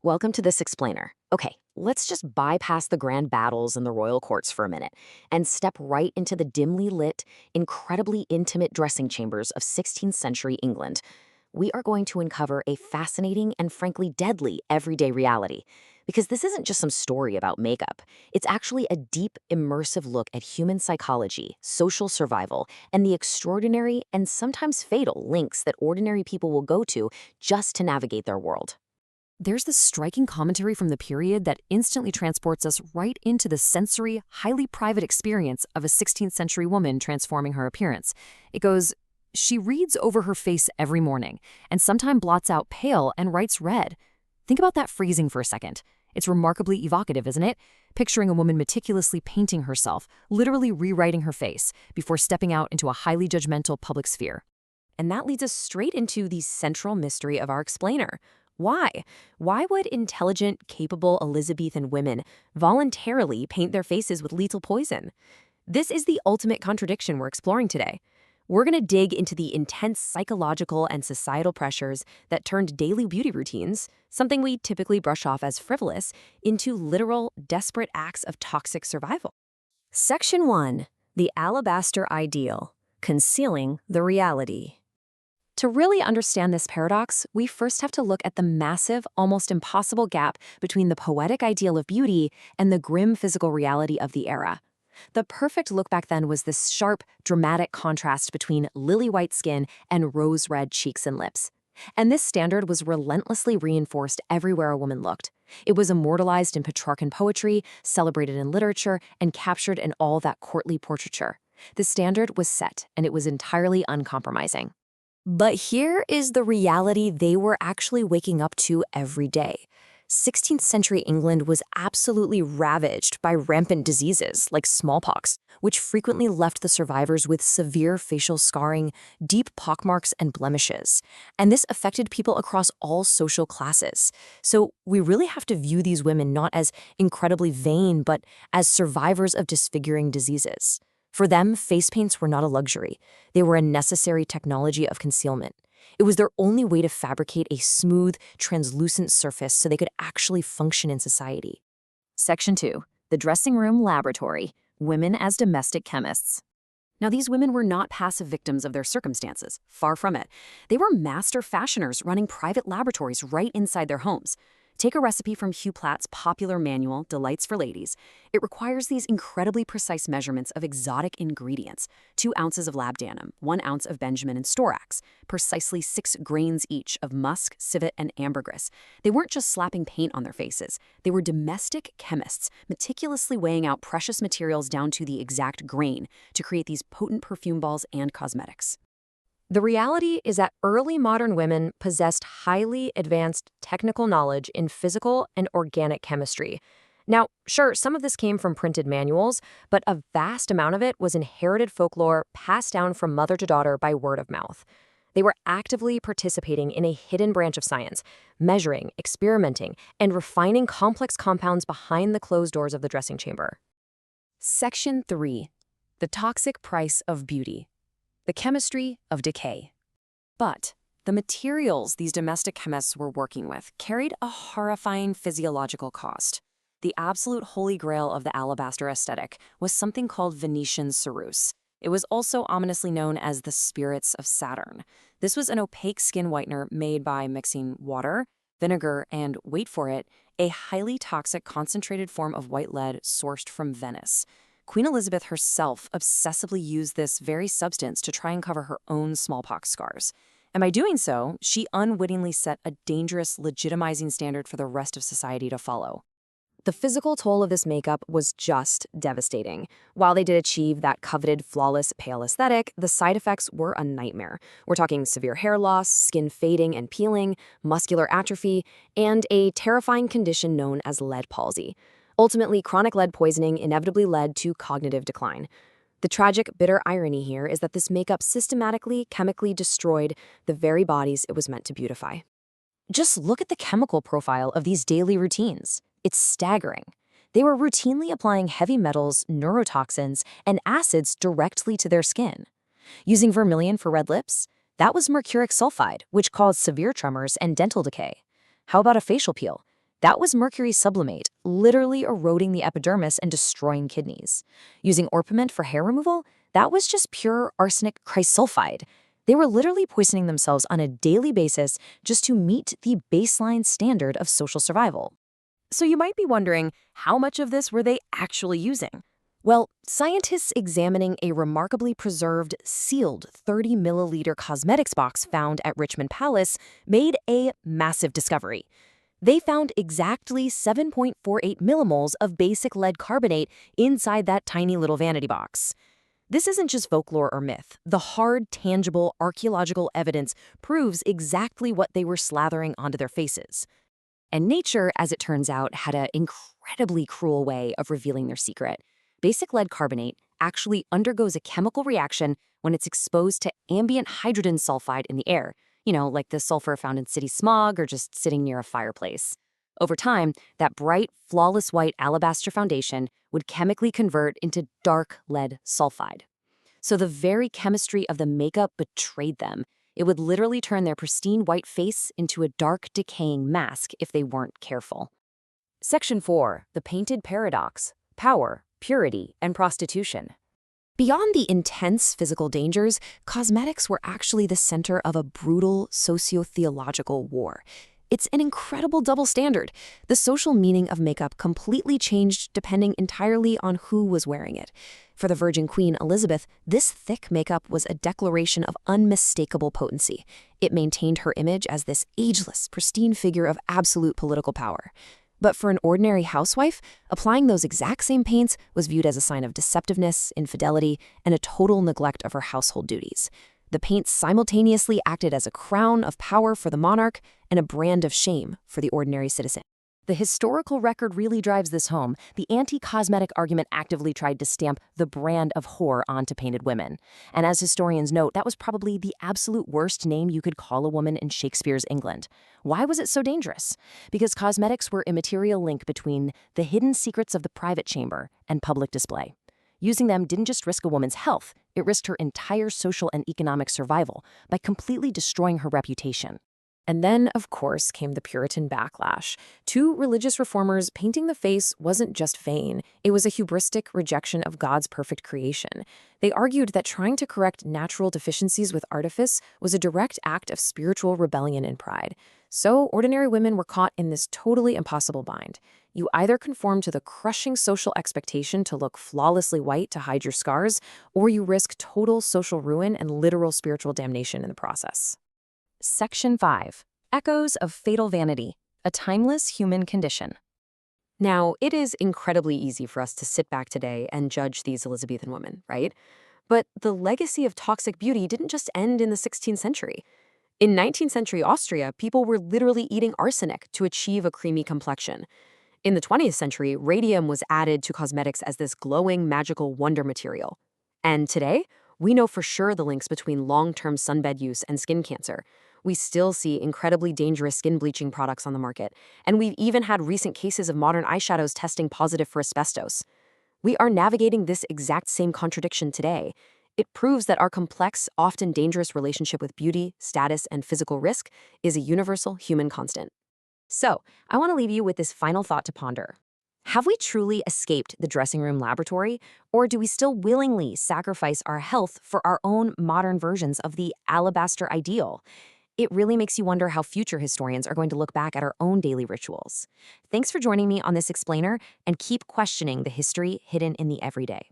Welcome to this explainer. Okay, let's just bypass the grand battles and the royal courts for a minute and step right into the dimly lit, incredibly intimate dressing chambers of 16th century England. We are going to uncover a fascinating and frankly deadly everyday reality. Because this isn't just some story about makeup. It's actually a deep, immersive look at human psychology, social survival, and the extraordinary and sometimes fatal links that ordinary people will go to just to navigate their world. There's this striking commentary from the period that instantly transports us right into the sensory, highly private experience of a 16th century woman transforming her appearance. It goes, "She reads over her face every morning, and sometimes blots out pale and writes red." Think about that phrasing for a second. It's remarkably evocative, isn't it? Picturing a woman meticulously painting herself, literally rewriting her face, before stepping out into a highly judgmental public sphere. And that leads us straight into the central mystery of our explainer. Why? Why would intelligent, capable Elizabethan women voluntarily paint their faces with lethal poison? This is the ultimate contradiction we're exploring today. We're going to dig into the intense psychological and societal pressures that turned daily beauty routines, something we typically brush off as frivolous, into literal, desperate acts of toxic survival. Section 1. The Alabaster Ideal: Concealing the Reality. To really understand this paradox, we first have to look at the massive, almost impossible gap between the poetic ideal of beauty and the grim physical reality of the era. The perfect look back then was this sharp, dramatic contrast between lily-white skin and rose-red cheeks and lips. And this standard was relentlessly reinforced everywhere a woman looked. It was immortalized in Petrarchan poetry, celebrated in literature, and captured in all that courtly portraiture. The standard was set, and it was entirely uncompromising. But here is the reality they were actually waking up to every day. 16th century England was absolutely ravaged by rampant diseases like smallpox, which frequently left the survivors with severe facial scarring, deep pockmarks, and blemishes. And this affected people across all social classes. So we really have to view these women not as incredibly vain, but as survivors of disfiguring diseases. For them, face paints were not a luxury. They were a necessary technology of concealment. It was their only way to fabricate a smooth, translucent surface so they could actually function in society. Section 2. The Dressing Room Laboratory: Women as Domestic Chemists. Now, these women were not passive victims of their circumstances. Far from it. They were master fashioners running private laboratories right inside their homes. Take a recipe from Hugh Platt's popular manual, Delights for Ladies. It requires these incredibly precise measurements of exotic ingredients: 2 ounces of labdanum, 1 ounce of benjamin and storax, precisely 6 grains each of musk, civet, and ambergris. They weren't just slapping paint on their faces. They were domestic chemists, meticulously weighing out precious materials down to the exact grain to create these potent perfume balls and cosmetics. The reality is that early modern women possessed highly advanced technical knowledge in physical and organic chemistry. Now, sure, some of this came from printed manuals, but a vast amount of it was inherited folklore passed down from mother to daughter by word of mouth. They were actively participating in a hidden branch of science, measuring, experimenting, and refining complex compounds behind the closed doors of the dressing chamber. Section 3. The Toxic Price of Beauty: The Chemistry of Decay. But the materials these domestic chemists were working with carried a horrifying physiological cost. The absolute holy grail of the alabaster aesthetic was something called Venetian Ceruse. It was also ominously known as the spirits of Saturn. This was an opaque skin whitener made by mixing water, vinegar, and, wait for it, a highly toxic concentrated form of white lead sourced from Venice. Queen Elizabeth herself obsessively used this very substance to try and cover her own smallpox scars. And by doing so, she unwittingly set a dangerous, legitimizing standard for the rest of society to follow. The physical toll of this makeup was just devastating. While they did achieve that coveted, flawless, pale aesthetic, the side effects were a nightmare. We're talking severe hair loss, skin fading and peeling, muscular atrophy, and a terrifying condition known as lead palsy. Ultimately, chronic lead poisoning inevitably led to cognitive decline. The tragic, bitter irony here is that this makeup systematically, chemically destroyed the very bodies it was meant to beautify. Just look at the chemical profile of these daily routines. It's staggering. They were routinely applying heavy metals, neurotoxins, and acids directly to their skin. Using vermilion for red lips? That was mercuric sulfide, which caused severe tremors and dental decay. How about a facial peel? That was mercury sublimate, literally eroding the epidermis and destroying kidneys. Using orpiment for hair removal, that was just pure arsenic trisulfide. They were literally poisoning themselves on a daily basis just to meet the baseline standard of social survival. So you might be wondering, how much of this were they actually using? Well, scientists examining a remarkably preserved, sealed 30 milliliter cosmetics box found at Richmond Palace made a massive discovery. They found exactly 7.48 millimoles of basic lead carbonate inside that tiny little vanity box. This isn't just folklore or myth. The hard, tangible archaeological evidence proves exactly what they were slathering onto their faces. And nature, as it turns out, had an incredibly cruel way of revealing their secret. Basic lead carbonate actually undergoes a chemical reaction when it's exposed to ambient hydrogen sulfide in the air, like the sulfur found in city smog or just sitting near a fireplace. Over time, that bright, flawless white alabaster foundation would chemically convert into dark lead sulfide. So the very chemistry of the makeup betrayed them. It would literally turn their pristine white face into a dark, decaying mask if they weren't careful. Section 4. The Painted Paradox: Power, Purity, and Prostitution. Beyond the intense physical dangers, cosmetics were actually the center of a brutal socio-theological war. It's an incredible double standard. The social meaning of makeup completely changed depending entirely on who was wearing it. For the Virgin Queen Elizabeth, this thick makeup was a declaration of unmistakable potency. It maintained her image as this ageless, pristine figure of absolute political power. But for an ordinary housewife, applying those exact same paints was viewed as a sign of deceptiveness, infidelity, and a total neglect of her household duties. The paints simultaneously acted as a crown of power for the monarch and a brand of shame for the ordinary citizen. The historical record really drives this home. The anti-cosmetic argument actively tried to stamp the brand of whore onto painted women. And as historians note, that was probably the absolute worst name you could call a woman in Shakespeare's England. Why was it so dangerous? Because cosmetics were a material link between the hidden secrets of the private chamber and public display. Using them didn't just risk a woman's health, it risked her entire social and economic survival by completely destroying her reputation. And then, of course, came the Puritan backlash. Two religious reformers painting the face wasn't just vain, it was a hubristic rejection of God's perfect creation. They argued that trying to correct natural deficiencies with artifice was a direct act of spiritual rebellion and pride. So, ordinary women were caught in this totally impossible bind. You either conform to the crushing social expectation to look flawlessly white to hide your scars, or you risk total social ruin and literal spiritual damnation in the process. Section 5. Echoes of Fatal Vanity: A Timeless Human Condition. Now, it is incredibly easy for us to sit back today and judge these Elizabethan women, right? But the legacy of toxic beauty didn't just end in the 16th century. In 19th century Austria, people were literally eating arsenic to achieve a creamy complexion. In the 20th century, radium was added to cosmetics as this glowing, magical wonder material. And today, we know for sure the links between long-term sunbed use and skin cancer. We still see incredibly dangerous skin bleaching products on the market, and we've even had recent cases of modern eyeshadows testing positive for asbestos. We are navigating this exact same contradiction today. It proves that our complex, often dangerous relationship with beauty, status, and physical risk is a universal human constant. So, I want to leave you with this final thought to ponder. Have we truly escaped the dressing room laboratory, or do we still willingly sacrifice our health for our own modern versions of the alabaster ideal? It really makes you wonder how future historians are going to look back at our own daily rituals. Thanks for joining me on this explainer, and keep questioning the history hidden in the everyday.